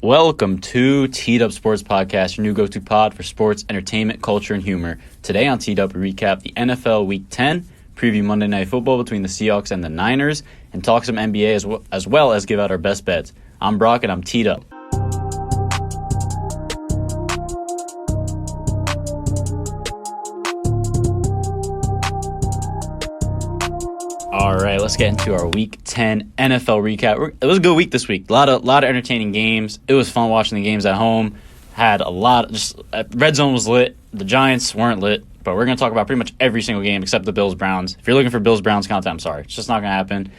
Welcome to Teed Up Sports Podcast, your new go-to pod for sports, entertainment, culture, and humor. Today on Teed Up, we recap the NFL Week 10, preview Monday Night Football between the Seahawks and the Niners, and talk some NBA as well as give out our best bets. I'm Brock, and I'm Teed Up. All right, let's get into our Week 10 NFL recap. It was a good week this week. A lot of entertaining games. It was fun watching the games at home. Had a lot. Red Zone was lit. The Giants weren't lit, but we're going to talk about pretty much every single game except the Bills-Browns. If you're looking for Bills-Browns content, I'm sorry. It's just not going to happen.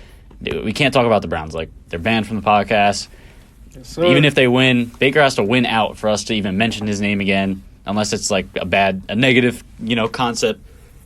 Dude, we can't talk about the Browns. Like, they're banned from the podcast. Yes, even if they win, Baker has to win out for us to even mention his name again, unless it's like a negative, concept.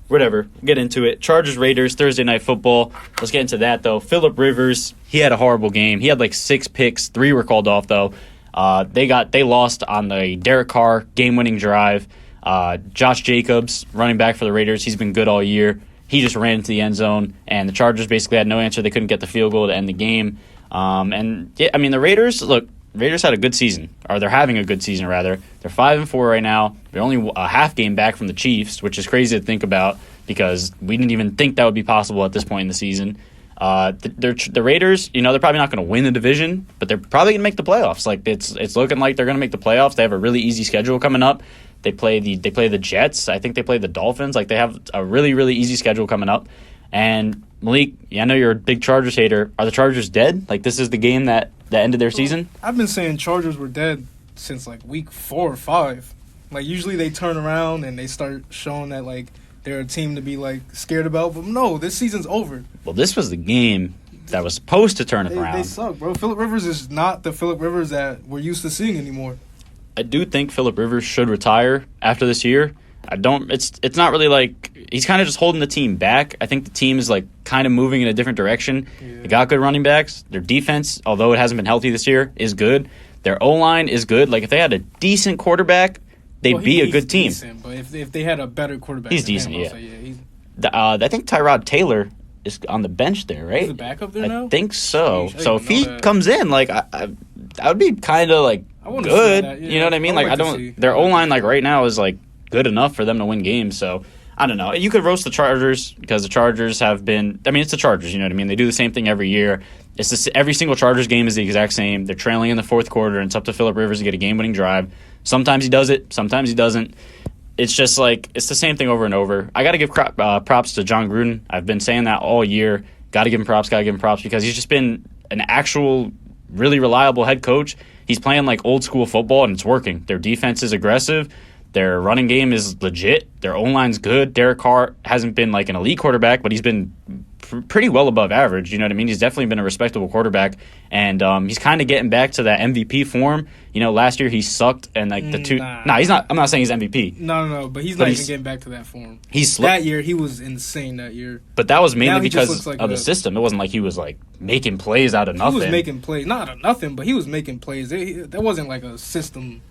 Whatever. We'll get into it. Chargers, Raiders, Thursday Night Football. Let's get into that, though. Phillip Rivers, he had a horrible game. He had like 6 picks. 3 were called off, though. They lost on the Derek Carr game-winning drive. Josh Jacobs, running back for the Raiders, he's been good all year. He just ran into the end zone, and the Chargers basically had no answer. They couldn't get the field goal to end the game. The Raiders had a good season, or they're having a good season, rather. They're 5-4 right now. They're only a half game back from the Chiefs, which is crazy to think about because we didn't even think that would be possible at this point in the season. The Raiders, they're probably not going to win the division, but they're probably going to make the playoffs. Like it's looking like they're going to make the playoffs. They have a really easy schedule coming up. They play the Jets. I think they play the Dolphins. Like they have a really, really easy schedule coming up. And Malik, I know you're a big Chargers hater. Are the Chargers dead? Like this is the game that ended their season? I've been saying Chargers were dead since like week 4 or 5. Like usually they turn around and they start showing that like they're a team to be like scared about. But no, this season's over. Well, this was the game that was supposed to turn it around. They suck, bro. Phillip Rivers is not the Phillip Rivers that we're used to seeing anymore. I do think Phillip Rivers should retire after this year. It's not really like he's kind of just holding the team back. I think the team is like kind of moving in a different direction. Yeah. They got good running backs. Their defense, although it hasn't been healthy this year, is good. Their O-line is good. Like if they had a decent quarterback, they'd be a good team. Decent, but if they had a better quarterback, he's decent. I think Tyrod Taylor is on the bench there, right? He's a backup there now? I think so. So if he comes in, like I would be kind of like good. Yeah. You know what I mean? Their O-line like right now is like good enough for them to win games. So I don't know. You could roast the Chargers because the Chargers have been. I mean, it's the Chargers. You know what I mean? They do the same thing every year. Every single Chargers game is the exact same. They're trailing in the fourth quarter, and it's up to Phillip Rivers to get a game-winning drive. Sometimes he does it. Sometimes he doesn't. It's just like it's the same thing over and over. I got to give props to John Gruden. I've been saying that all year. Got to give him props. Because he's just been an actual really reliable head coach. He's playing like old school football, and it's working. Their defense is aggressive. Their running game is legit. Their O-line's good. Derek Carr hasn't been like an elite quarterback, but he's been pretty well above average. You know what I mean? He's definitely been a respectable quarterback, and he's kind of getting back to that MVP form. Last year he sucked, and like the two. Nah, he's not. I'm not saying he's MVP. No, but he's not even getting back to that form. That year he was insane. That year, but that was mainly because of the system. It wasn't like he was like making plays out of nothing. He was making plays, not out of nothing, but he was making plays. That wasn't like a system.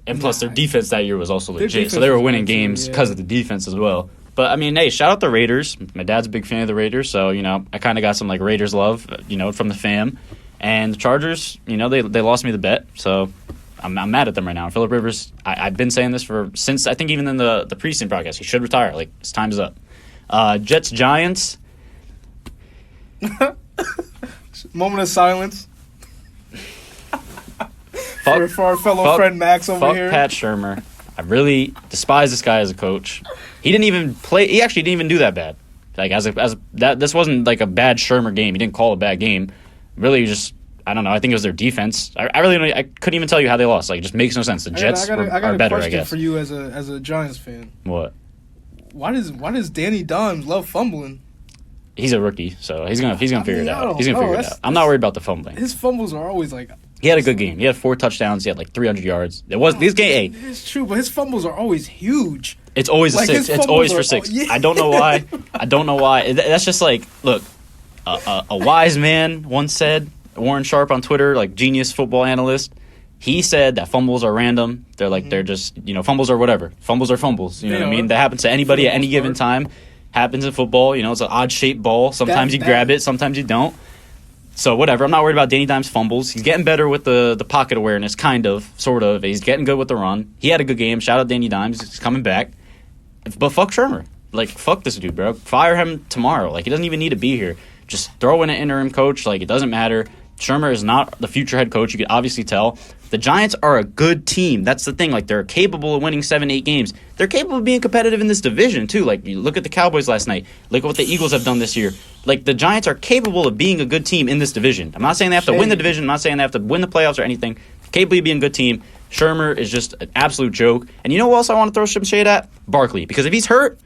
And plus, their defense that year was also legit, so they were winning games because of the defense as well. But, I mean, hey, shout out the Raiders. My dad's a big fan of the Raiders, so, I kind of got some, like, Raiders love, from the fam. And the Chargers, they lost me the bet, so I'm mad at them right now. Phillip Rivers, I've been saying this since, I think, even in the preseason broadcast. He should retire. Like, his time's up. Jets, Giants. Moment of silence. For our fellow friend Max over here. Fuck Pat Shurmur. I really despise this guy as a coach. He didn't even play. He actually didn't even do that bad. Like this wasn't like a bad Shurmur game. He didn't call a bad game. Really, just I don't know. I think it was their defense. I really don't. I couldn't even tell you how they lost. Like it just makes no sense. The Jets are better. I guess. For you as a Giants fan. What? Why does Danny Dimes love fumbling? He's a rookie, so he's gonna figure it out. He's gonna figure it out. I'm not worried about the fumbling. His fumbles are always like. He had a good game. He had 4 touchdowns. He had like 300 yards. This game. It's true, but his fumbles are always huge. It's always a 6. It's always for 6. Yeah. I don't know why. That's just like look. A wise man once said, Warren Sharp on Twitter, like genius football analyst. He said that fumbles are random. They're like they're just fumbles are whatever. Fumbles are fumbles. You know what I mean? That happens to anybody at any given time. Happens in football. It's an odd shaped ball. Sometimes you grab it. Sometimes you don't. So whatever. I'm not worried about Danny Dimes' fumbles. He's getting better with the pocket awareness, kind of, sort of. He's getting good with the run. He had a good game. Shout out Danny Dimes. He's coming back. But fuck Shermer. Like, fuck this dude, bro. Fire him tomorrow. Like, he doesn't even need to be here. Just throw in an interim coach. Like, it doesn't matter. Shermer is not the future head coach. You can obviously tell. The Giants are a good team. That's the thing. Like, they're capable of winning 7-8 games. They're capable of being competitive in this division, too. Like, you look at the Cowboys last night. Look at what the Eagles have done this year. Like, the Giants are capable of being a good team in this division. I'm not saying they have to win the division. I'm not saying they have to win the playoffs or anything. Capable of being a good team. Shermer is just an absolute joke. And you know what else I want to throw some shade at? Barkley. Because if he's hurt,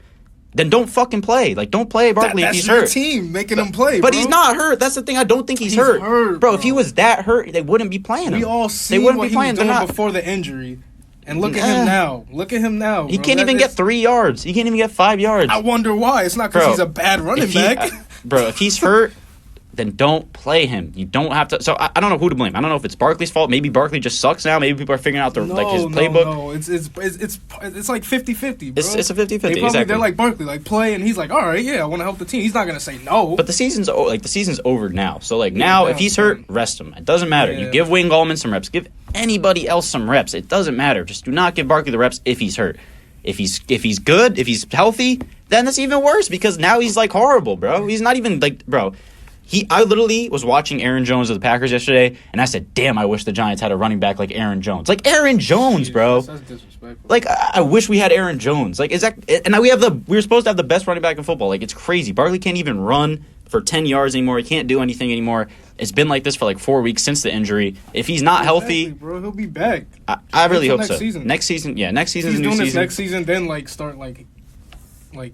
then don't fucking play. Like, don't play Barkley if he's hurt. That's your team making him play, But bro. he's not hurt. That's the thing. I don't think he's hurt. Bro, if he was that hurt, they wouldn't be playing him. We all see what he was doing before the injury. And look at him now. Look at him now. He can't even get 3 yards. He can't even get 5 yards. I wonder why. It's not because he's a bad running back. Bro, if he's hurt, then don't play him. You don't have to. So I don't know who to blame. I don't know if it's Barkley's fault. Maybe Barkley just sucks now. Maybe people are figuring out his playbook. No, it's like 50-50, bro. It's a 50-50, exactly. They're like Barkley, like play, and he's like, all right, yeah, I want to help the team. He's not gonna say no. But the season's over now. So now, if he's hurt, rest him. It doesn't matter. You give Wayne Gallman some reps. Give anybody else some reps. It doesn't matter. Just do not give Barkley the reps if he's hurt. If he's good, if he's healthy, then that's even worse because now he's like horrible, bro. He's not even like, bro. I literally was watching Aaron Jones of the Packers yesterday, and I said, damn, I wish the Giants had a running back like Aaron Jones. Like, Aaron Jones, bro. That's disrespectful. Like, I wish we had Aaron Jones. Like, and we were supposed to have the best running back in football. Like, it's crazy. Barkley can't even run for 10 yards anymore. He can't do anything anymore. It's been like this for like 4 weeks since the injury. If he's not healthy, bro, he'll be back. I really hope so. Season. Next season, yeah. Next season's he's a new doing season. this next season, then like start like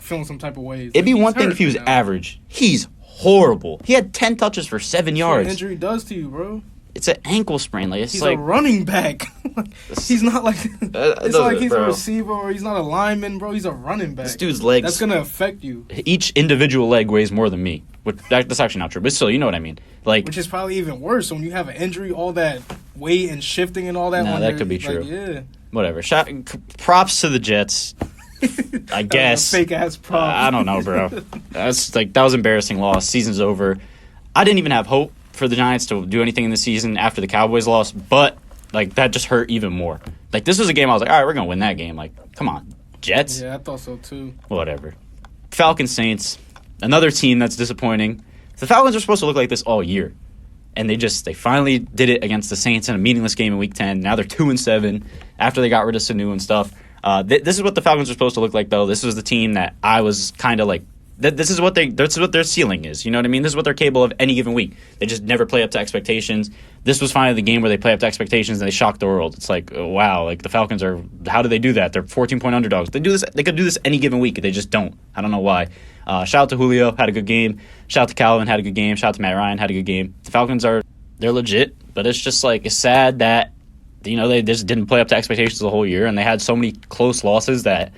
feeling some type of ways. It'd be one thing if he was average. He's horrible. He had 10 touches for 7 yards. What injury does to you, bro? It's an ankle sprain. Like, he's a running back. He's not like it's like he's a receiver or he's not a lineman, bro. He's a running back. This dude's legs. That's gonna affect you. Each individual leg weighs more than me. That's actually not true, but still, you know what I mean. Like, which is probably even worse when you have an injury, all that weight and shifting and all that. No, that could be true. Yeah. Whatever. Props to the Jets. I guess. Fake ass prop. I don't know, bro. That was embarrassing loss. Season's over. I didn't even have hope for the Giants to do anything in the season after the Cowboys lost, but like that just hurt even more. Like this was a game I was like, all right, we're gonna win that game. Like, come on, Jets. Yeah, I thought so too. Whatever. Falcons Saints, another team that's disappointing. The Falcons are supposed to look like this all year, and they finally did it against the Saints in a meaningless game in Week 10. Now they're 2-7 after they got rid of Sanu and stuff. This is what the Falcons are supposed to look like, though. This was the team that I was kind of like. This is what their ceiling is. You know what I mean? This is what they're capable of any given week. They just never play up to expectations. This was finally the game where they play up to expectations and they shock the world. It's like, oh, wow, like the Falcons are. How do they do that? They're 14-point underdogs. They do this. They could do this any given week. They just don't. I don't know why. Shout out to Julio, had a good game. Shout out to Calvin, had a good game. Shout out to Matt Ryan, had a good game. The Falcons they're legit, but it's just like it's sad that they just didn't play up to expectations the whole year, and they had so many close losses that.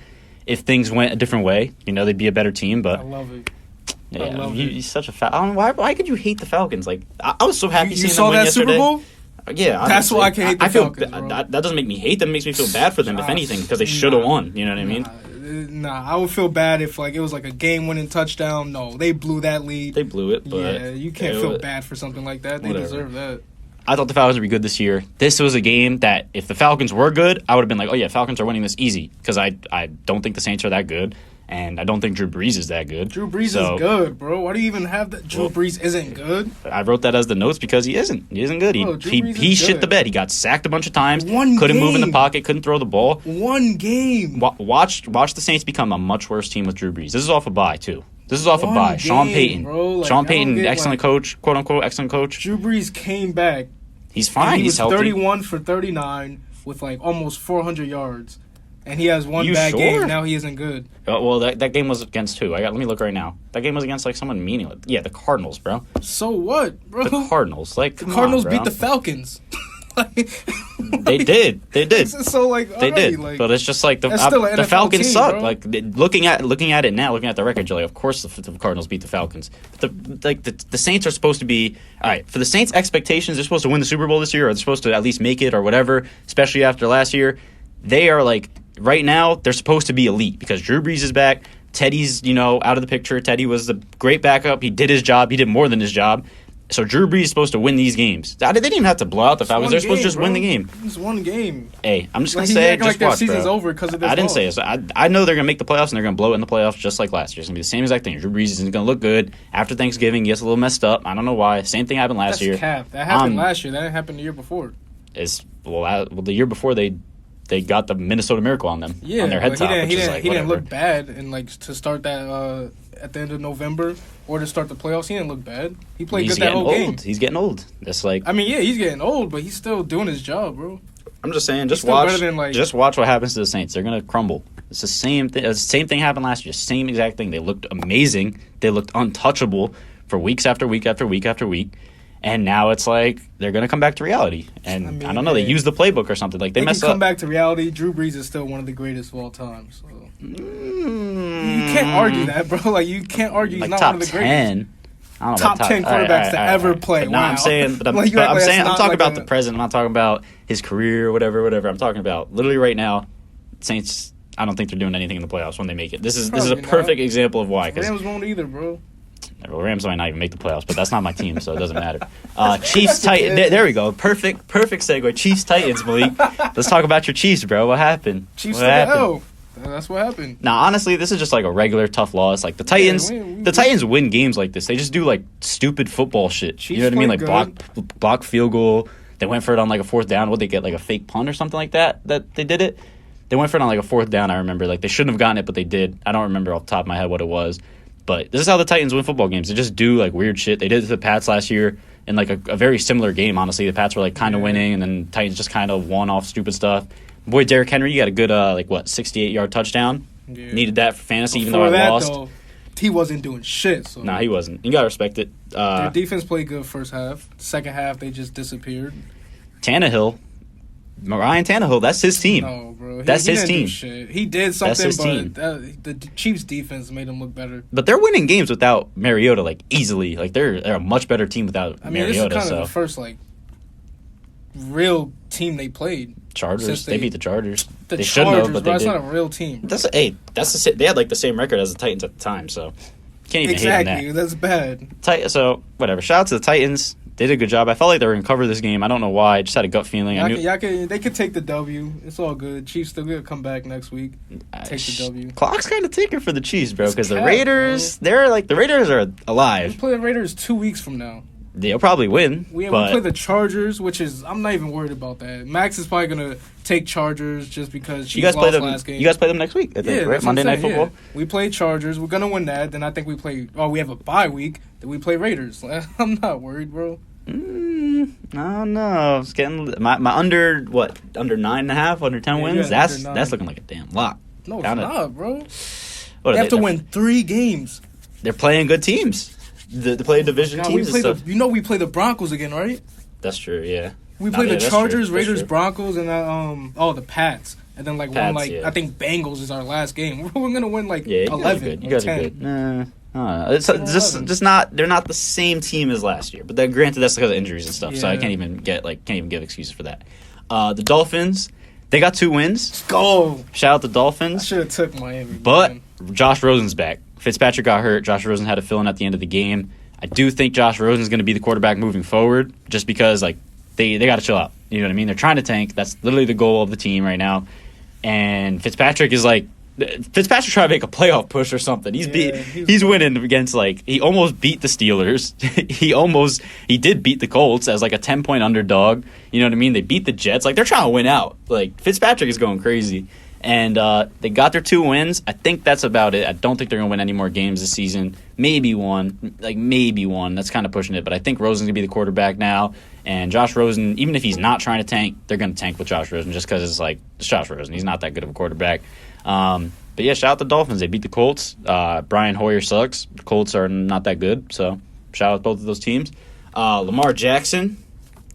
If things went a different way, they'd be a better team. But I love it. Yeah, he's such a I don't know why could you hate the Falcons? Like I was so happy seeing them win that yesterday. Super Bowl? Yeah, that's why I can hate the Falcons. That doesn't make me hate them. It makes me feel bad for them, if anything, because they should have won. You know what I mean? Nah, I would feel bad if it was like a game-winning touchdown. No, they blew that lead. They blew it, but yeah, you can't feel bad for something like that. They deserve that. I thought the Falcons would be good this year. This was a game that if the Falcons were good, I would have been like, oh yeah, Falcons are winning this easy, because I don't think the Saints are that good, and I don't think Drew Brees is that good. Drew Brees is good, bro. Why do you even have that? Drew Brees isn't good. I wrote that as the notes because he isn't. He isn't good. He shit the bed. He got sacked a bunch of times. Couldn't move in the pocket. Couldn't throw the ball. One game. Watch the Saints become a much worse team with Drew Brees. This is off a bye too. This is off a bye. Sean Payton. Sean Payton, excellent coach, quote unquote, excellent coach. Drew Brees came back. He's fine. He's healthy. 31 for 39 with like almost 400 yards. And he has one bad game. Now he isn't good. Well, that game was against who? Let me look right now. That game was against like someone meaningless. Yeah, the Cardinals, bro. So what, bro? The Cardinals. Like the Cardinals beat the Falcons. They did. So like they did. Like, but it's just like the Falcons team, suck. Bro. Like looking at it now, looking at the record, you're like, of course the Cardinals beat the Falcons. But the Saints are supposed to be all right. For the Saints' expectations, they're supposed to win the Super Bowl this year, or they're supposed to at least make it, or whatever. Especially after last year, they are like right now they're supposed to be elite because Drew Brees is back. Teddy's out of the picture. Teddy was the great backup. He did his job. He did more than his job. So Drew Brees is supposed to win these games. They didn't even have to blow out the Falcons. They're supposed to just win the game. It's one game. Hey, I'm just going to say, just their watch, season's bro. over because of this. I didn't say it. So I know they're going to make the playoffs, and they're going to blow it in the playoffs just like last year. It's going to be the same exact thing. Drew Brees isn't going to look good. After Thanksgiving, he gets a little messed up. I don't know why. Same thing happened last year. Cap. That happened last year. That didn't happen the year before. The year before, they got the Minnesota Miracle on them, on their head top. He didn't look bad, and to start that at the end of November or to start the playoffs, he didn't look bad. He played good that whole game. He's getting old. That's like. I mean, yeah, he's getting old, but he's still doing his job, bro. I'm just saying, just watch what happens to the Saints. They're gonna crumble. It's the same thing. The same thing happened last year. Same exact thing. They looked amazing. They looked untouchable for weeks after week after week after week. And now it's like they're going to come back to reality. And I don't know, they used the playbook or something. Like they messed up. Come back to reality. Drew Brees is still one of the greatest of all time. So you can't argue that, bro. Like you can't argue he's not one of the greatest. 10. I don't know top 10 quarterbacks to ever play. No, wow. I'm saying, I'm talking about the present. I'm not talking about his career or whatever. I'm talking about literally right now. Saints. I don't think they're doing anything in the playoffs when they make it. This is a perfect example of why. Rams won't either, bro. Well, Rams might not even make the playoffs, but that's not my team, so it doesn't matter. Chiefs, Titans. There we go. Perfect segue. Chiefs, Titans, Malik. Let's talk about your Chiefs, bro. What happened? Chiefs took a L. That's what happened. Now, honestly, this is just like a regular tough loss. Like the Titans, Titans win games like this. They just do like stupid football shit. Chiefs, you know what I mean? Like block field goal. They went for it on like a fourth down. What they get, like a fake punt or something like that? That they did it. They went for it on like a fourth down. I remember. Like they shouldn't have gotten it, but they did. I don't remember off the top of my head what it was. But this is how the Titans win football games. They just do, like, weird shit. They did it to the Pats last year in, like, a very similar game, honestly. The Pats were, like, kind of winning, and then Titans just kind of won off stupid stuff. Boy, Derrick Henry, you got a good, 68-yard touchdown. Yeah. Needed that for fantasy, even though I lost. Though, he wasn't doing shit. So. Nah, he wasn't. You got to respect it. Their defense played good first half. Second half, they just disappeared. Ryan Tannehill, that's his team. No, bro. That's his team. He did something, but the Chiefs' defense made him look better. But they're winning games without Mariota, like, easily. Like, they're a much better team without Mariota. This is kind of the first, like, real team they played. Chargers. They beat the Chargers. They shouldn't have, but they did. That's not a real team. They had, like, the same record as the Titans at the time, so can't even hate on that. Exactly. That's bad. So, whatever. Shout out to the Titans. They did a good job. I felt like they were going to cover this game. I don't know why. I just had a gut feeling. They could take the W. It's all good. Chiefs still going to come back next week. Take the W. Clock's kind of ticking for the Chiefs, bro, because the Raiders, the Raiders are alive. We play the Raiders 2 weeks from now. They'll probably win. We play the Chargers, which is, I'm not even worried about that. Max is probably going to take Chargers just because Chiefs lost last game. You guys play them next week, I think, right? Monday Night Football? Yeah. We play Chargers. We're going to win that. Then I think we have a bye week. Then we play Raiders. I'm not worried, bro. I don't know. It's getting my under 9.5, under 10 wins. That's looking like a damn lot. No, it's not, bro. They have to win 3 games. They're playing good teams. They play division teams. We play the Broncos again, right? That's true. Yeah. We play the Chargers, Raiders, Broncos, and the Pats. And then I think Bengals is our last game. We're gonna win 11. You guys are good. It's just not. They're not the same team as last year. But then, granted, that's because of injuries and stuff. Yeah. So I can't even give excuses for that. The Dolphins, they got 2 wins. Let's go. Shout out the Dolphins. I should have took Miami. But Josh Rosen's back. Fitzpatrick got hurt. Josh Rosen had to fill in at the end of the game. I do think Josh Rosen's going to be the quarterback moving forward, just because they got to chill out. You know what I mean? They're trying to tank. That's literally the goal of the team right now. And Fitzpatrick trying to make a playoff push or something. He's winning against he almost beat the Steelers. he did beat the Colts as a 10-point underdog. You know what I mean? They beat the Jets. They're trying to win out. Fitzpatrick is going crazy. And they got their 2 wins. I think that's about it. I don't think they're going to win any more games this season. Maybe one. Maybe one. That's kind of pushing it. But I think Rosen's going to be the quarterback now. And Josh Rosen, even if he's not trying to tank, they're going to tank with Josh Rosen just because it's Josh Rosen. He's not that good of a quarterback. But yeah, shout out the Dolphins. They beat the Colts. Brian Hoyer sucks. The Colts are not that good. So shout out to both of those teams. Lamar Jackson,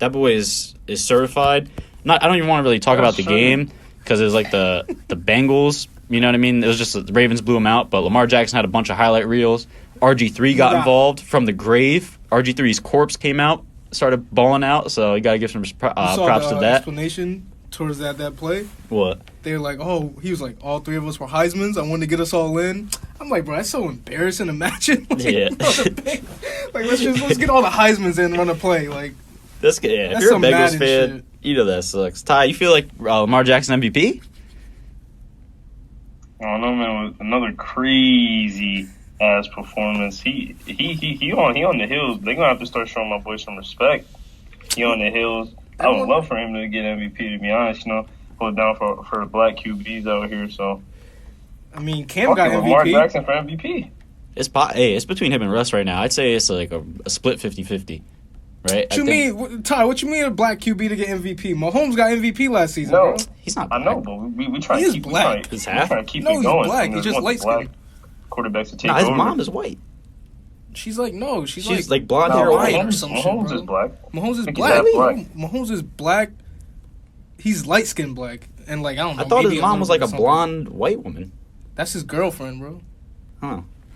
that boy is certified. I don't even want to really talk about the game, because it was the Bengals, you know what I mean? It was just the Ravens blew them out, but Lamar Jackson had a bunch of highlight reels. RG3 got involved from the grave. RG3's corpse came out, started balling out, so you got to give some props to that. Explanation towards that play. What? They were he was all 3 of us were Heismans. I wanted to get us all in. I'm like, bro, that's so embarrassing. Imagine. Like, Yeah. Let's get all the Heismans in and run a play. Like, This guy, if that's you're a some Bengals Madden fan, shit. you know that sucks. Ty, you feel like Lamar Jackson MVP? I don't know, man. With another crazy ass performance. He on the hills. They're gonna have to start showing my boy some respect. He on the hills. I would love for him to get MVP. To be honest, hold it down for the black QBs out here. So I mean, Cam got MVP. Lamar Jackson for MVP. It's between him and Russ right now. I'd say it's like a split 50-50, right? What you mean, Ty? What you mean a black QB to get MVP? Mahomes got MVP last season, No, bro. He's not I black. know, but we try He to is keep black. We He's try half? to keep No, it he's going. black. So He's there's just more light black skinned. quarterbacks to take Nah, his over. mom is white. She's like, no, she's She's like blonde hair white white. or some shit, Mahomes bro. is black. Mahomes is I think black. he's black. Mahomes is black. He's light skinned black, and like I don't know. I thought maybe his mom was like a little bit or blonde white woman. something. That's his girlfriend, bro. Huh.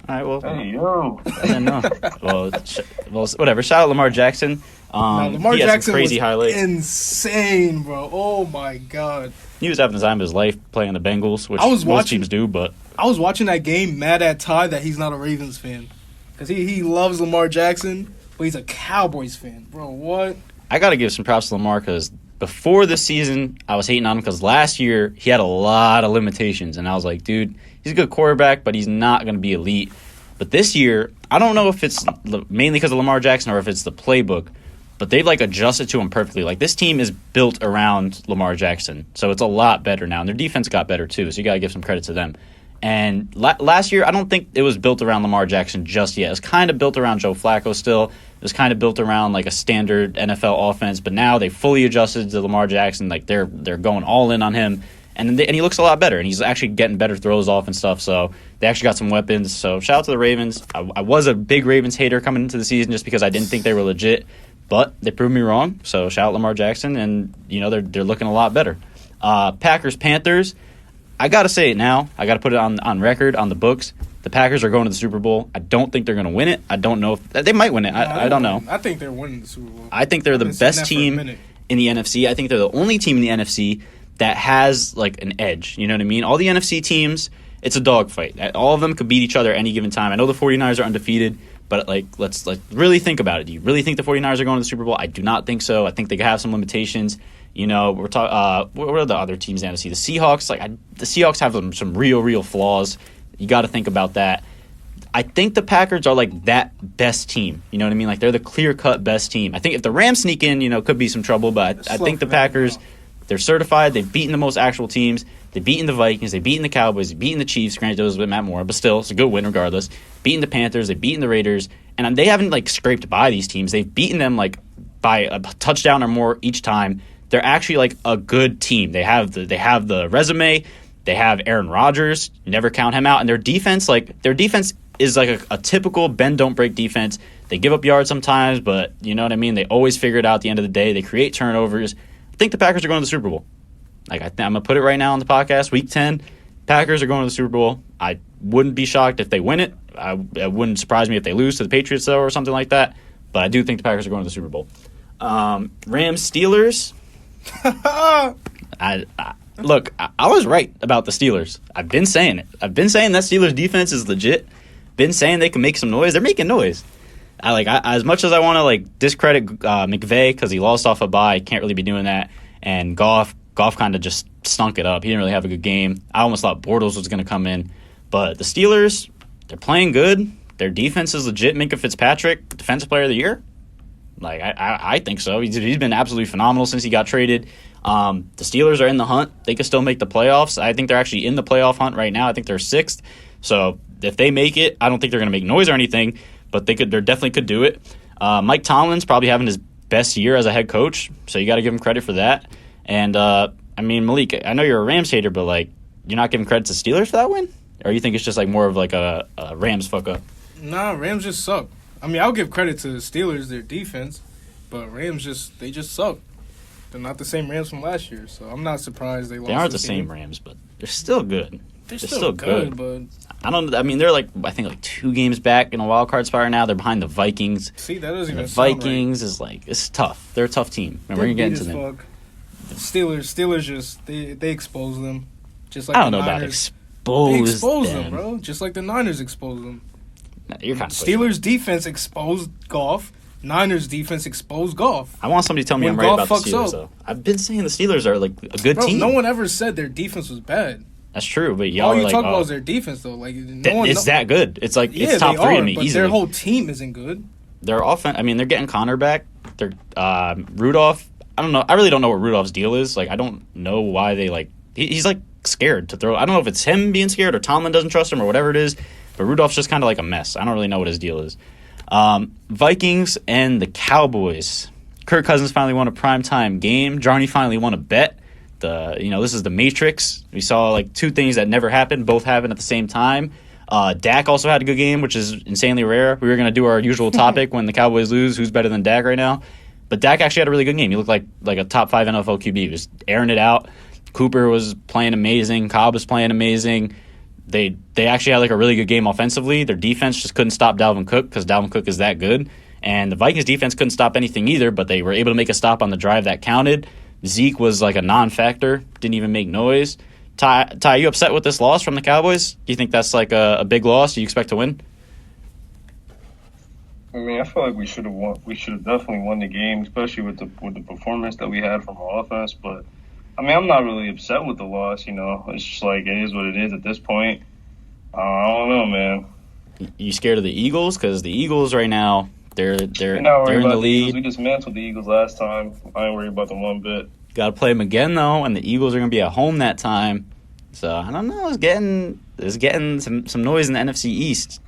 All right, well, Hey, yo. I didn't know. well, whatever. Shout out Lamar Jackson. Now, Lamar he had Jackson some crazy was highlights. insane, bro. Oh my god. He was having the time of his life playing the Bengals, which I was most watching- teams do, but I was watching that game mad at Ty that he's not a Ravens fan. Because he loves Lamar Jackson, but he's a Cowboys fan. Bro, what? I got to give some props to Lamar because before this season, I was hating on him because last year he had a lot of limitations. And I was like, dude, he's a good quarterback, but he's not going to be elite. But this year, I don't know if it's mainly because of Lamar Jackson or if it's the playbook, but they've like adjusted to him perfectly. Like this team is built around Lamar Jackson, so it's a lot better now. And their defense got better too, so you got to give some credit to them. And last year, I don't think it was built around Lamar Jackson just yet. It was kind of built around Joe Flacco still. It was kind of built around like a standard NFL offense, but now they fully adjusted to Lamar Jackson. Like they're going all in on him, and he looks a lot better, and he's actually getting better throws off and stuff. So they actually got some weapons. So shout out to the Ravens. I was a big Ravens hater coming into the season just because I didn't think they were legit, but they proved me wrong. So shout out Lamar Jackson, and they're looking a lot better. Packers Panthers. I got to say it now. I got to put it on record, on the books. The Packers are going to the Super Bowl. I don't think they're going to win it. I don't know if they might win it. I don't know. I think they're winning the Super Bowl. I think they're the best team in the NFC. I think they're the only team in the NFC that has like an edge. You know what I mean? All the NFC teams, it's a dogfight. All of them could beat each other at any given time. I know the 49ers are undefeated, but let's really think about it. Do you really think the 49ers are going to the Super Bowl? I do not think so. I think they have some limitations. We're talking. What are the other teams in the NFC? The Seahawks. The Seahawks have some real flaws. You got to think about that. I think the Packers are like that best team. You know what I mean? Like they're the clear-cut best team. I think if the Rams sneak in, could be some trouble. But I think the Packers, they're certified. They've beaten the most actual teams. They've beaten the Vikings. They've beaten the Cowboys. They've beaten the Chiefs. Granted, it was with Matt Moore, but still, it's a good win regardless. Beaten the Panthers. They've beaten the Raiders, and they haven't like scraped by these teams. They've beaten them like by a touchdown or more each time. They're actually like a good team. They have the resume. They have Aaron Rodgers. Never count him out. And their defense is like a typical bend don't break defense. They give up yards sometimes, but you know what I mean. They always figure it out at the end of the day. They create turnovers. I think the Packers are going to the Super Bowl. Like I'm gonna put it right now on the podcast. Week 10, Packers are going to the Super Bowl. I wouldn't be shocked if they win it. It wouldn't surprise me if they lose to the Patriots though or something like that. But I do think the Packers are going to the Super Bowl. Rams Steelers. Look, I was right about the Steelers. I've been saying it. I've been saying that Steelers defense is legit. Been saying they can make some noise. They're making noise. As much as I want to discredit McVay because he lost off a bye, can't really be doing that. And Goff kind of just stunk it up. He didn't really have a good game. I almost thought Bortles was going to come in, but the Steelers, they're playing good. Their defense is legit. Minka Fitzpatrick, Defensive Player of the Year. I think so. He's been absolutely phenomenal since he got traded. The Steelers are in the hunt. They could still make the playoffs. I think they're actually in the playoff hunt right now. I think they're 6th. So if they make it, I don't think they're going to make noise or anything, but they definitely could do it. Mike Tomlin's probably having his best year as a head coach, so you got to give him credit for that. And Malik, I know you're a Rams hater, but you're not giving credit to Steelers for that win, or you think it's just more of a Rams fuck up? Nah, Rams just suck. I'll give credit to the Steelers, their defense, but Rams just suck. They're not the same Rams from last year, so I'm not surprised they lost. They aren't the same Rams, but they're still good. They're still good, but they're I think 2 games back in a wild card spot right now. They're behind the Vikings. See, that doesn't even the sound Vikings right. is it's tough. They're a tough team. And They're we're gonna get beat into as them. fuck. Steelers just they expose them. Just like I don't the know about Niners. exposed them, bro. Just like the Niners exposed them. You're kind of Steelers defense exposed Goff. Niners defense exposed Goff. I want somebody to tell me I'm right about the Steelers, though. I've been saying the Steelers are like a good team. No one ever said their defense was bad. That's true, but y'all all you are like, talk about is their defense, though. Like it's that good. It's like it's top three to me but easily. Their whole team isn't good. Their offense. I mean, they're getting Connor back. They're Rudolph. I don't know. I really don't know what Rudolph's deal is. Like, I don't know why they like. He's like scared to throw. I don't know if it's him being scared or Tomlin doesn't trust him or whatever it is. But Rudolph's just kind of like a mess. I don't really know what his deal is. Vikings and the Cowboys. Kirk Cousins finally won a primetime game. Jarny finally won a bet. This is the Matrix. We saw like two things that never happened. Both happened at the same time. Dak also had a good game, which is insanely rare. We were going to do our usual topic when the Cowboys lose, who's better than Dak right now. But Dak actually had a really good game. He looked like a top 5 NFL QB. He was airing it out. Cooper was playing amazing. Cobb was playing amazing. They actually had like a really good game offensively. Their defense just couldn't stop Dalvin Cook because Dalvin Cook is that good. And the Vikings defense couldn't stop anything either, but they were able to make a stop on the drive that counted. Zeke was like a non-factor, didn't even make noise. Ty, you upset with this loss from the Cowboys? Do you think that's like a big loss? Do you expect to win? I mean, I feel like we should have won. We should have definitely won the game, especially with the performance that we had from our offense. But I mean, I'm not really upset with the loss. It's just like it is what it is at this point. I don't know, man. You scared of the Eagles? Because the Eagles right now, they're in the lead. We dismantled the Eagles last time. I ain't worried about them one bit. Got to play them again though, and the Eagles are going to be at home that time. So I don't know. It's getting some noise in the NFC East.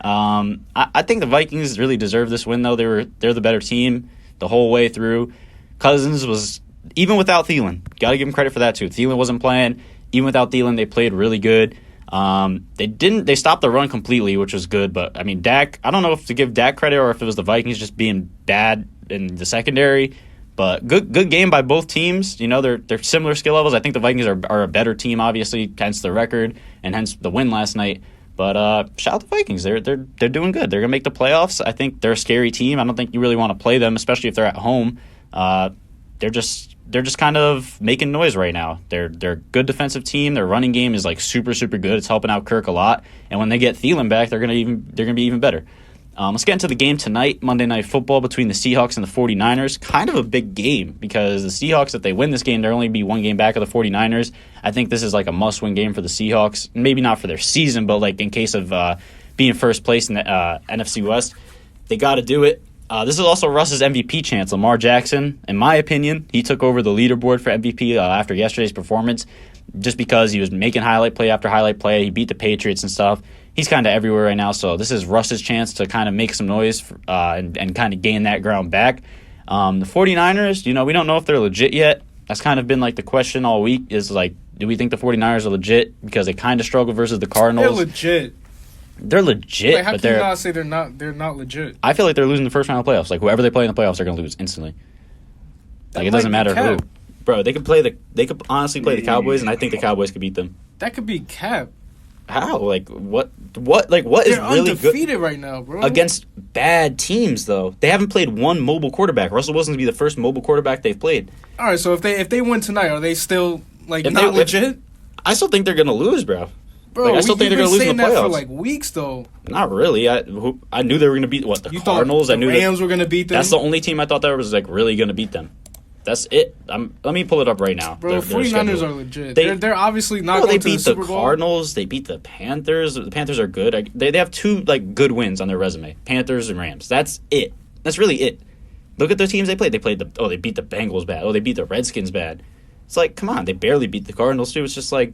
I think the Vikings really deserve this win though. They're the better team the whole way through. Cousins was even without Thielen. Got to give him credit for that too. Thielen wasn't playing. Even without Thielen, they played really good. They stopped the run completely, which was good. But I mean, Dak. I don't know if to give Dak credit or if it was the Vikings just being bad in the secondary. But good game by both teams. They're similar skill levels. I think the Vikings are a better team, obviously, hence the record and hence the win last night. But shout out to the Vikings. They're doing good. They're gonna make the playoffs. I think they're a scary team. I don't think you really want to play them, especially if they're at home. They're just kind of making noise right now. They're a good defensive team. Their running game is like super good. It's helping out Kirk a lot. And when they get Thielen back, they're gonna be even better. Let's get into the game tonight, Monday Night Football between the Seahawks and the 49ers. Kind of a big game because the Seahawks, if they win this game, they'll only be one game back of the 49ers. I think this is like a must-win game for the Seahawks. Maybe not for their season, but like in case of being first place in the NFC West, they got to do it. This is also Russ's MVP chance. Lamar Jackson, in my opinion, he took over the leaderboard for MVP after yesterday's performance just because he was making highlight play after highlight play. He beat the Patriots and stuff. He's kind of everywhere right now, so this is Russ's chance to kind of make some noise and kind of gain that ground back. The 49ers, we don't know if they're legit yet. That's kind of been like the question all week is like, do we think the 49ers are legit? Because they kind of struggle versus the Cardinals. They're legit. Like, how can you not say they're not legit? I feel like they're losing the first round of playoffs. Like whoever they play in the playoffs, they're going to lose instantly. Like it doesn't matter who. Bro, they could honestly play the Cowboys, and I think the Cowboys could beat them. That could be cap. How? Like what is really good? They're undefeated right now, bro. Against bad teams, though. They haven't played one mobile quarterback. Russell Wilson's be the first mobile quarterback they've played. All right, so if they win tonight, are they still not legit? I still think they're gonna lose, bro. Bro, I still think they're gonna lose in the playoffs. That for like weeks, though. Not really. I knew they were gonna beat the Cardinals. The Rams were gonna beat them. That's the only team I thought that was like really gonna beat them. That's it. Let me pull it up right now. Bro, 49ers are legit. They're obviously not going to the Super Bowl. They beat the Cardinals. They beat the Panthers. The Panthers are good. They have two like good wins on their resume. Panthers and Rams. That's it. That's really it. Look at the teams they played. They beat the Bengals bad. They beat the Redskins bad. It's like, come on. They barely beat the Cardinals too. It's just like,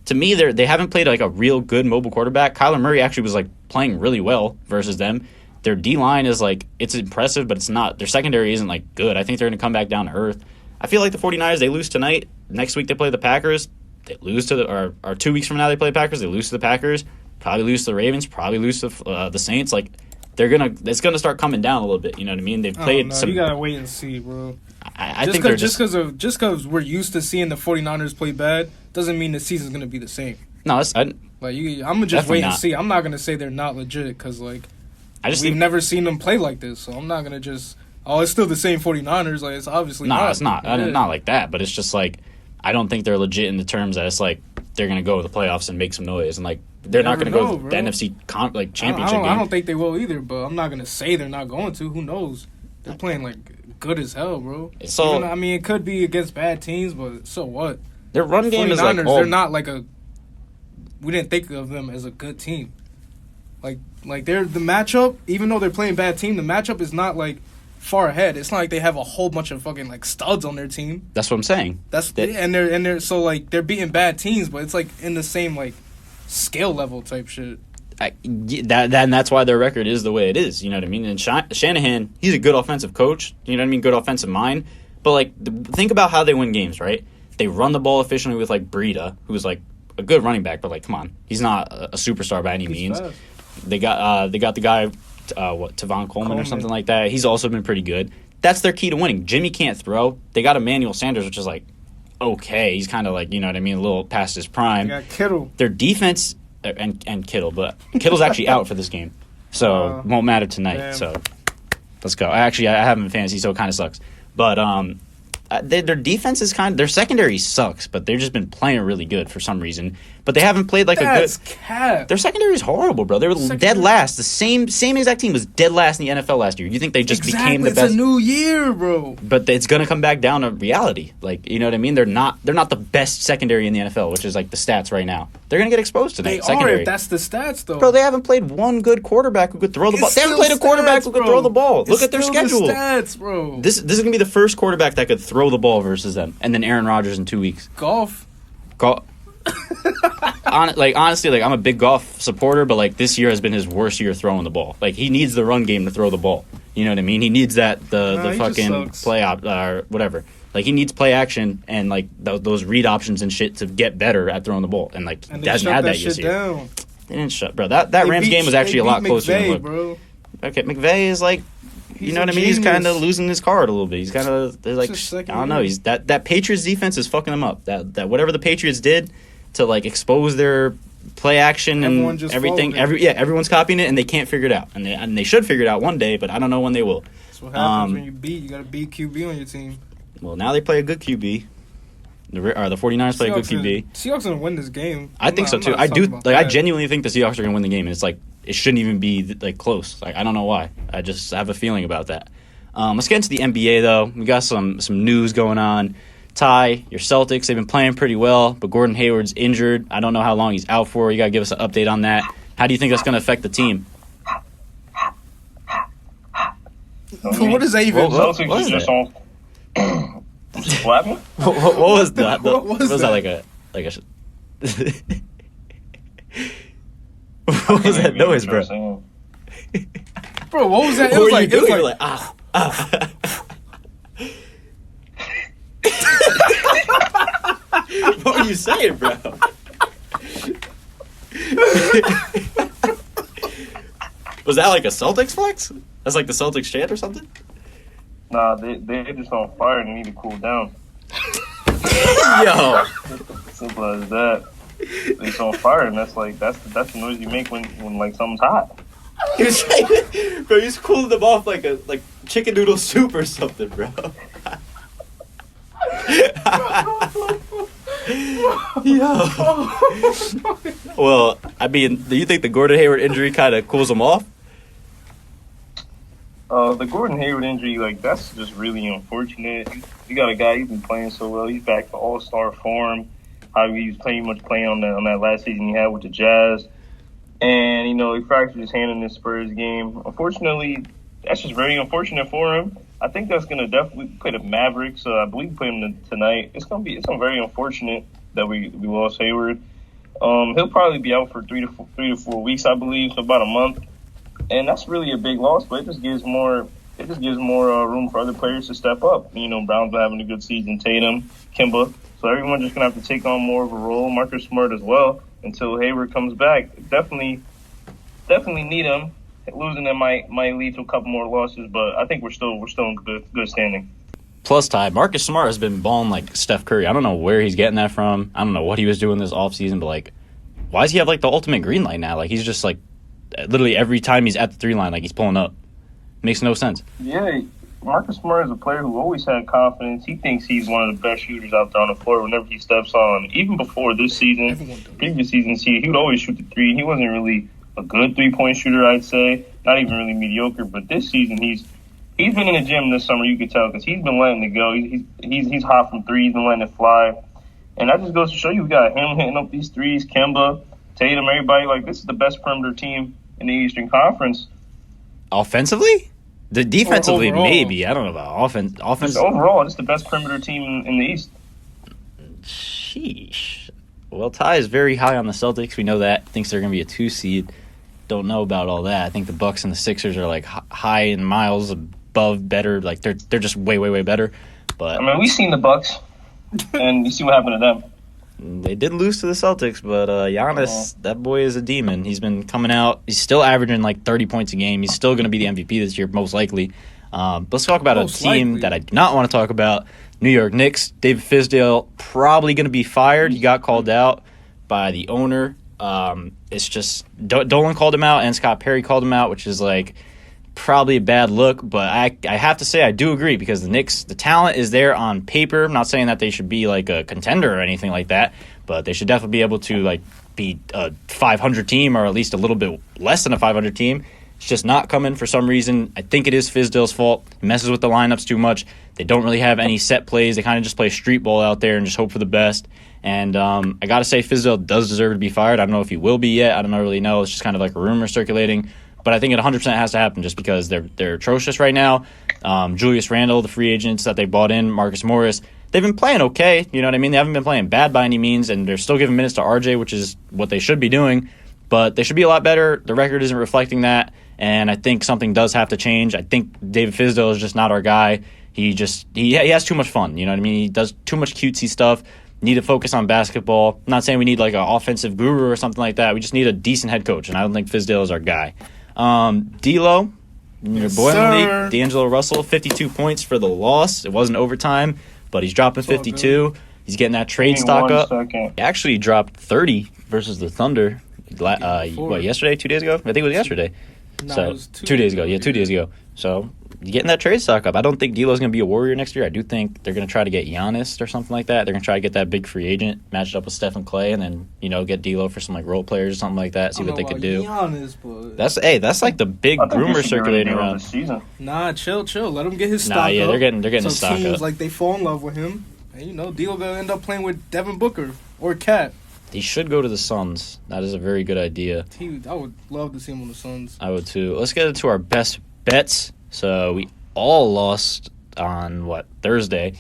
to me, they haven't played like a real good mobile quarterback. Kyler Murray actually was like playing really well versus them. Their D-line is like, it's impressive, but it's not. Their secondary isn't like good. I think they're going to come back down to earth. I feel like the 49ers, they lose tonight. Next week they play the Packers. They lose to or 2 weeks from now they play the Packers. They lose to the Packers. Probably lose to the Ravens. Probably lose to the Saints. Like, it's gonna start coming down a little bit. You know what I mean? They've played some. You gotta wait and see, bro. I think they're just because we're used to seeing the 49ers play bad doesn't mean the season's gonna be the same. No, I'm gonna just wait and see. I'm not gonna say they're not legit because we've never seen them play like this, so I'm not gonna just. Oh, it's still the same 49ers. Like, it's obviously not. No, it's not. Not like that. But it's just like, I don't think they're legit in the terms that it's like they're going to go to the playoffs and make some noise. And, like, they're not going to go to the NFC championship game. I don't think they will either, but I'm not going to say they're not going to. Who knows? They're playing, like, good as hell, bro. So, I mean, it could be against bad teams, but so what? Their run game is, like, they're not, like, we didn't think of them as a good team. Like they're the matchup, even though they're playing bad team, the matchup is not, like, far ahead. It's not like they have a whole bunch of fucking, like, studs on their team. That's what I'm saying. And they're so, like, they're beating bad teams, but it's, like, in the same, like, skill level type shit. That's why their record is the way it is. You know what I mean? And Shanahan, he's a good offensive coach. You know what I mean? Good offensive mind. But, like, think about how they win games, right? They run the ball efficiently with, like, Breida, who's, like, a good running back, but, like, come on, he's not a superstar by any means. Fast. They got the guy, Tavon Coleman or something like that. He's also been pretty good. That's their key to winning. Jimmy can't throw. They got Emmanuel Sanders, which is, like, okay. He's kind of, like, you know what I mean, a little past his prime. They got Kittle. Their defense and Kittle, but Kittle's actually out for this game, so it won't matter tonight. Damn. So let's go. I have him in fantasy, so it kind of sucks. But their defense is their secondary sucks, but they've just been playing really good for some reason. But they haven't played That's cap. Their secondary is horrible, bro. They were dead last. The same exact team was dead last in the NFL last year. You think they just became the best? It's a new year, bro. But it's gonna come back down to reality. Like, you know what I mean? They're not the best secondary in the NFL, which is, like, the stats right now. They're gonna get exposed tonight. They are, if that's the stats, though. Bro, they haven't played one good quarterback who could throw the ball. They haven't played a quarterback who could throw the ball. Look at their schedule. The stats, bro. This is gonna be the first quarterback that could throw the ball versus them, and then Aaron Rodgers in 2 weeks. Golf. Honestly, like, I'm a big Goff supporter, but, like, this year has been his worst year throwing the ball. Like, he needs the run game to throw the ball. You know what I mean? He needs the fucking play or whatever. Like, he needs play action and, like, those read options and shit to get better at throwing the ball. And, like, he hasn't had that this year. Down. They didn't shut, bro. That Rams game was actually a lot closer than it looked. Bro. Okay, McVay is, like, you know what I mean? He's kind of losing his card a little bit. He's kind of like, I don't know. He's that Patriots defense is fucking him up. That whatever the Patriots did to, like, expose their play action and everything. Everyone's copying it, and they can't figure it out. And they should figure it out one day, but I don't know when they will. That's what happens when you got to beat QB on your team. Well, now they play a good QB. The 49ers play a good QB. Seahawks going to win this game. I think so too. I do. Like, I genuinely think the Seahawks are going to win the game, and it's like it shouldn't even be, like, close. Like, I don't know why. I just have a feeling about that. Let's get into the NBA though. We got some news going on. Ty, your Celtics, they've been playing pretty well, but Gordon Hayward's injured. I don't know how long he's out for. You got to give us an update on that. How do you think that's going to affect the team? What is that even? Celtics what is just that? on. What happened? What was that? What was that? Like a what was that noise, bro? Bro, what was that? It What was were like, you doing? it was You were like, like, ah. What were you saying, bro? Was that like a Celtics flex? That's like the Celtics chant or something? Nah, they're just on fire and need to cool down. Yo. Simple as that. It's on fire, and that's the noise you make when like something's hot. He was saying, bro, he's cooling them off like chicken noodle soup or something, bro. Yo. Well, I mean, do you think the Gordon Hayward injury kind of cools him off? The Gordon Hayward injury, like, that's just really unfortunate. You got a guy, he's been playing so well. He's back to all-star form. How he was pretty much playing on that last season he had with the Jazz. And, you know, he fractured his hand in this Spurs game. Unfortunately, that's just very unfortunate for him. I think that's going to definitely play the Mavericks. I believe we play him tonight. It's very unfortunate that we lost Hayward. He'll probably be out for 3 to 4 weeks, I believe, so about a month. And that's really a big loss, but it just gives more room for other players to step up. You know, Brown's been having a good season, Tatum, Kimba. So everyone's just going to have to take on more of a role. Marcus Smart as well until Hayward comes back. Definitely need him. Losing them might lead to a couple more losses, but I think we're still in good standing. Plus, Ty, Marcus Smart has been balling like Steph Curry. I don't know where he's getting that from. I don't know what he was doing this offseason, but, like, why does he have, like, the ultimate green light now? Like, he's just, like, literally every time he's at the 3 line, like, he's pulling up. Makes no sense. Yeah, Marcus Morris is a player who always had confidence. He thinks he's one of the best shooters out there on the floor whenever he steps on. Even before this season, previous seasons, he would always shoot the three. He wasn't really a good three-point shooter, I'd say. Not even really mediocre. But this season, he's been in the gym this summer, you could tell, because he's been letting it go. He's hot from three. He's been letting it fly. And that just goes to show you, we got him hitting up these threes, Kemba, Tatum, everybody. Like, this is the best perimeter team in the Eastern Conference. Offensively? The defensively, overall. maybe. I don't know about offense. Just overall, it's the best perimeter team in the East. Sheesh. Well, Ty is very high on the Celtics. We know that. Thinks they're going to be a 2 seed. Don't know about all that. I think the Bucks and the Sixers are like high in miles above better. Like they're just way, way, way better. But I mean, we've seen the Bucks, and you see what happened to them. They did lose to the Celtics, but Giannis, that boy is a demon. He's been coming out. He's still averaging like 30 points a game. He's still going to be the MVP this year, most likely. Let's talk about a team that I do not want to talk about. New York Knicks. David Fizdale probably going to be fired. He got called out by the owner. It's just Dolan called him out and Scott Perry called him out, which is like probably a bad look. But I have to say I do agree because the Knicks, the talent is there on paper. I'm not saying that they should be like a contender or anything like that, but they should definitely be able to like be a 500 team or at least a little bit less than a 500 team. It's just not coming for some reason. I think it is Fizdale's fault. He messes with the lineups too much. They don't really have any set plays. They kind of just play street ball out there and just hope for the best. And I got to say, Fizdale does deserve to be fired. I don't know if he will be yet. I don't really know. It's just kind of like a rumor circulating. But I think it 100% has to happen just because they're atrocious right now. Julius Randle, the free agents that they bought in, Marcus Morris, they've been playing okay. You know what I mean? They haven't been playing bad by any means, and they're still giving minutes to RJ, which is what they should be doing. But they should be a lot better. The record isn't reflecting that, and I think something does have to change. I think David Fizdale is just not our guy. He has too much fun. You know what I mean? He does too much cutesy stuff. Need to focus on basketball. I'm not saying we need like an offensive guru or something like that. We just need a decent head coach, and I don't think Fizdale is our guy. D'Lo, your boy in the league, D'Angelo Russell, 52 points for the loss. It wasn't overtime, but he's dropping 52. He's getting that trade stock up. Second. He actually dropped 30 versus the Thunder. Yesterday, 2 days ago? I think it was yesterday. No, so it was 2 days ago. Yeah, 2 days ago. So you're getting that trade stock up. I don't think D'Lo's going to be a Warrior next year. I do think they're going to try to get Giannis or something like that. They're going to try to get that big free agent matched up with Stephen Clay, and then get D'Lo for some like role players or something like that. See what they could do. Giannis, but That's like the big rumor circulating around. This season. Nah, chill. Let him get his stock Nah, yeah, up. they're getting his stock teams up. like they fall in love with him, and D'Lo gonna end up playing with Devin Booker or Cat. He should go to the Suns. That is a very good idea. I would love to see him on the Suns. I would too. Let's get into our best bets. So we all lost on Thursday.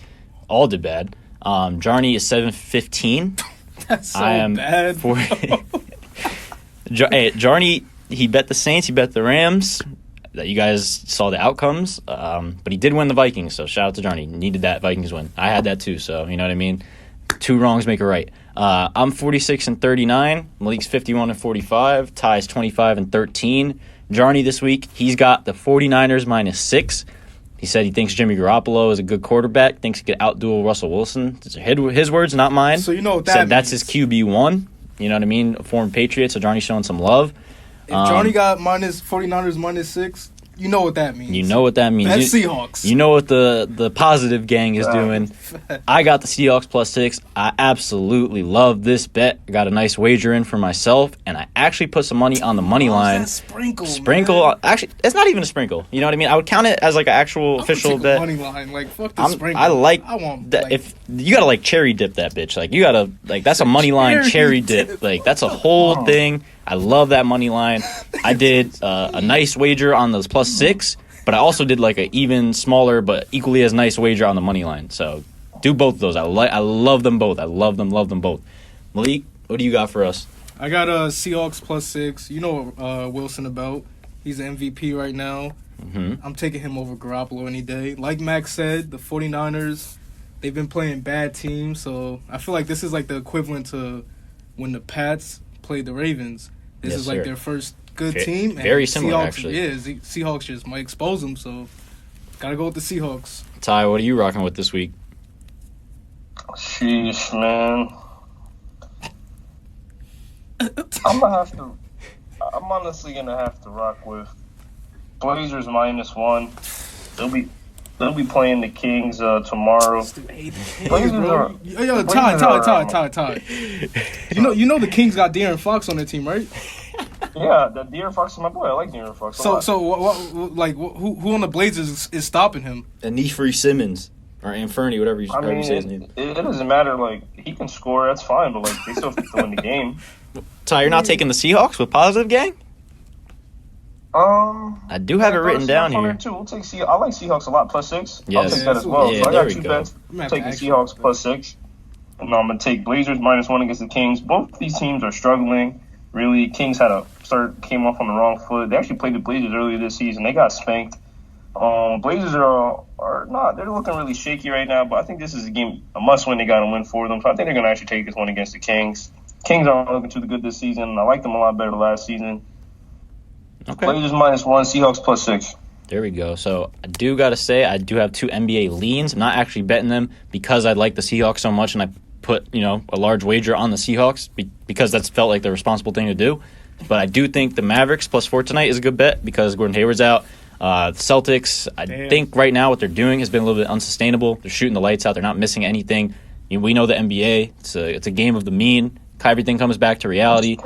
All did bad. Jarny is 7-15. That's so I am bad. Jarny, he bet the Saints. He bet the Rams. That you guys saw the outcomes. But he did win the Vikings. So shout out to Jarny. Needed that Vikings win. I had that too. So you know what I mean. 2 wrongs make a right. I'm 46-39. Malik's 51-45. Ty's 25-13. Jarny this week, he's got the 49ers -6. He said he thinks Jimmy Garoppolo is a good quarterback, thinks he could outduel Russell Wilson. These are his words, not mine. So you know what that said means. that's his QB1. You know what I mean? A former Patriot, so Jarny's showing some love. If Jarny got 49ers -6, you know what that means. You know what that means. That's Seahawks. You know what the positive gang is doing. I got the Seahawks +6. I absolutely love this bet. I got a nice wager in for myself, and I actually put some money on the money line. Sprinkle, man? Actually, it's not even a sprinkle. You know what I mean? I would count it as like an actual official bet. Money line, like fuck the sprinkle. I like I want that. If you gotta like cherry dip that bitch, like you gotta like that's a money line cherry dip. Like that's a whole thing. I love that money line. I did a nice wager on those +6, but I also did like an even smaller but equally as nice wager on the money line. So do both of those. I love them both. I love them both. Malik, what do you got for us? I got Seahawks +6. You know Wilson about. He's an MVP right now. Mm-hmm. I'm taking him over Garoppolo any day. Like Max said, the 49ers, they've been playing bad teams, so I feel like this is like the equivalent to when the Pats played the Ravens. This is like their first good team. And very similar, Seahawks, actually. Seahawks just might expose them, so gotta go with the Seahawks. Ty, what are you rocking with this week? Sheesh, man. I'm honestly gonna have to rock with Blazers -1. They'll be playing the Kings tomorrow. Blazers, bro. Yo, Todd. You know the Kings got De'Aaron Fox on their team, right? Yeah, that De'Aaron Fox is my boy. I like De'Aaron Fox. Who on the Blazers is stopping him? Anifri Simmons or Anferni, whatever you say his name. It doesn't matter. Like, he can score, that's fine, but like they still have to win the game. Ty, you're not taking the Seahawks with positive, gang? I do have it written down here. Too. We'll take I like Seahawks a lot, +6. Yes. I'll take that as well. Yeah, so I got 2 bets. Take the Seahawks +6. And I'm going to take Blazers -1 against the Kings. Both these teams are struggling. Really, Kings came off on the wrong foot. They actually played the Blazers earlier this season. They got spanked. Blazers are not. They're looking really shaky right now, but I think this is a must-win. They got to win for them. So I think they're going to actually take this one against the Kings. Kings aren't looking too good this season. I like them a lot better last season. Okay. Blazers -1, Seahawks +6. There we go. So I do got to say I do have 2 NBA leans. I'm not actually betting them because I like the Seahawks so much, and I put a large wager on the Seahawks because that's felt like the responsible thing to do. But I do think the Mavericks +4 tonight is a good bet because Gordon Hayward's out. The Celtics, I think right now what they're doing has been a little bit unsustainable. They're shooting the lights out. They're not missing anything. We know the NBA. It's a game of the mean. Everything comes back to reality.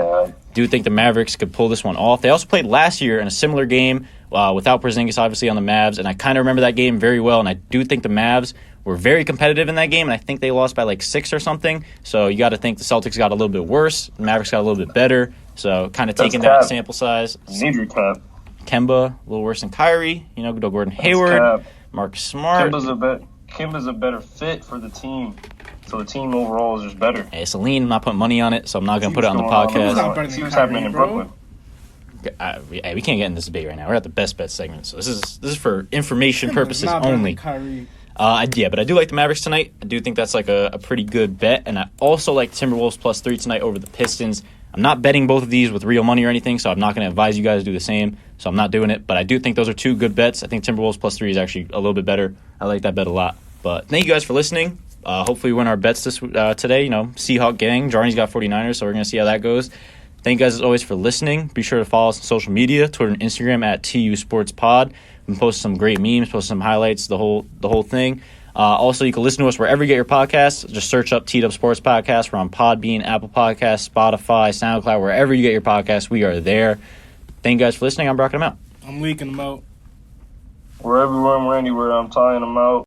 Do think the Mavericks could pull this one off. They also played last year in a similar game without Porzingis, obviously, on the Mavs, and I kind of remember that game very well, and I do think the Mavs were very competitive in that game, and I think they lost by like 6 or something. So you got to think the Celtics got a little bit worse, the Mavericks got a little bit better, so kind of taking that sample size. Major cap. Kemba, a little worse than Kyrie, Gordon Hayward, Marcus Smart. Kemba's a better fit for the team. So the team overall is just better. Hey, it's a lean. I'm not putting money on it, so I'm not going to put it on the podcast. See what's happening in Brooklyn. We can't get in this debate right now. We're at the best bet segment, so this is for information purposes only. But I do like the Mavericks tonight. I do think that's like a pretty good bet, and I also like Timberwolves +3 tonight over the Pistons. I'm not betting both of these with real money or anything, so I'm not going to advise you guys to do the same. So I'm not doing it, but I do think those are 2 good bets. I think Timberwolves +3 is actually a little bit better. I like that bet a lot. But thank you guys for listening. Hopefully we win our bets today. Seahawk gang. Jarny's got 49ers, so we're going to see how that goes. Thank you guys as always for listening. Be sure to follow us on social media, Twitter and Instagram at TU Sports Pod. We post some great memes, post some highlights, the whole thing. Also, you can listen to us wherever you get your podcasts. Just search up T-Dub Sports Podcast. We're on Podbean, Apple Podcasts, Spotify, SoundCloud, wherever you get your podcasts. We are there. Thank you guys for listening. I'm rocking them out. I'm leaking them out. We're everywhere and we're anywhere. I'm tying them out.